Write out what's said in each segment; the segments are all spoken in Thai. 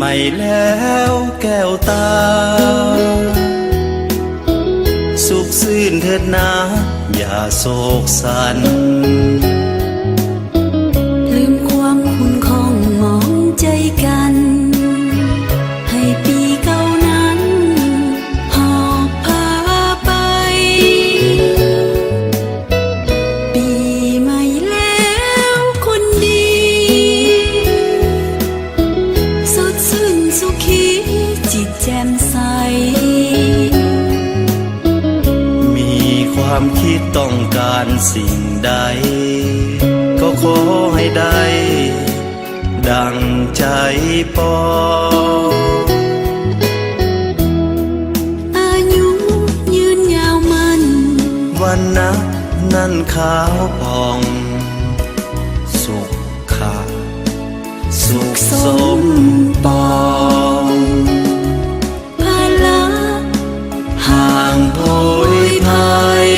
ม่แล้วแก้วตาสุขซื่นเถิดนะอย่าโศกสันลืมความคุ้นของมองใจกันให้ปีเก่านั้นหอบพาไปปีใหม่แล้วคนดีสดชื่นสุขีจิตแจ่มใสความคิดต้องการสิ่งใดก็ขอให้ได้ดังใจปองอายุยืนยาวมันวันนับนั้นขาวผ่องสุขค่ะสุขสมปองภาระห่างโผยพาย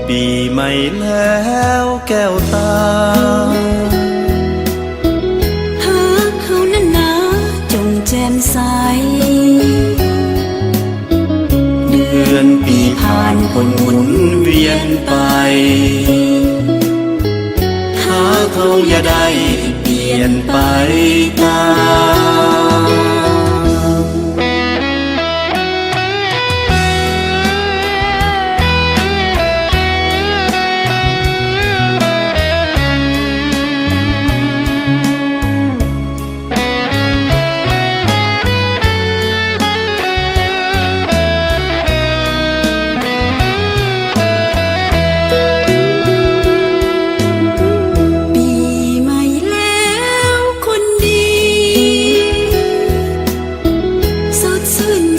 ปีใหม่แล้วแก้วตาหาเขานั้นนะจงแจ่มใสเดือนปีผ่านคนหมุนเวียนไปหาเขาอย่าได้เปลี่ยนไปตาม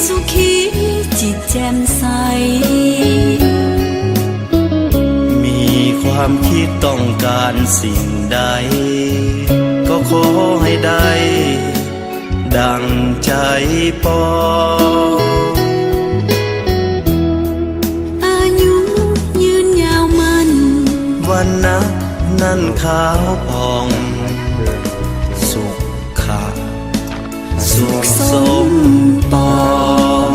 สุขีจิตแจ่มใสมีความคิดต้องการสิ่งใดก็ขอให้ได้ดังใจปองอายุยืนยาวมันวันนับนั้นขาวผ่องสุขค่ะสุขสมปอง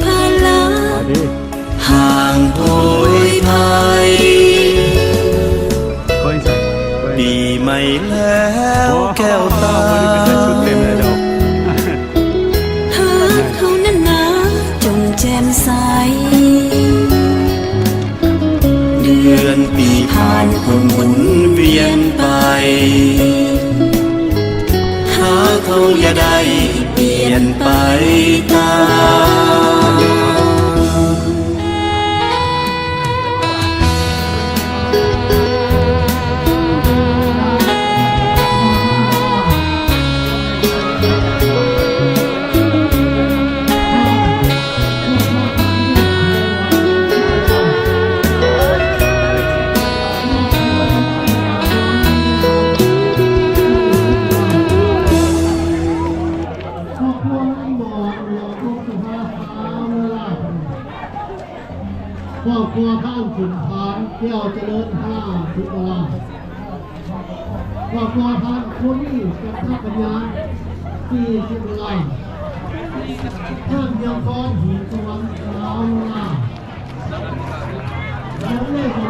ภาระห่างโผยพายปีใหม่แล้วแก้วตาหาเขานั้นนะจงแจ่มใสเดือนปีผ่านคนหมุนเวียนไปหาเขาอย่าได้เปลี่ยนไปตามครอบครัวข้างขุนพานเที่ยวเจริญ50 ดอลลาร์ครอบครัวพานคนนี้กับท่าปัญญา40 ดอลลาร์ท่านเดียวก้อนหินสวรรค์ดอลลาร์แล้วเลขของ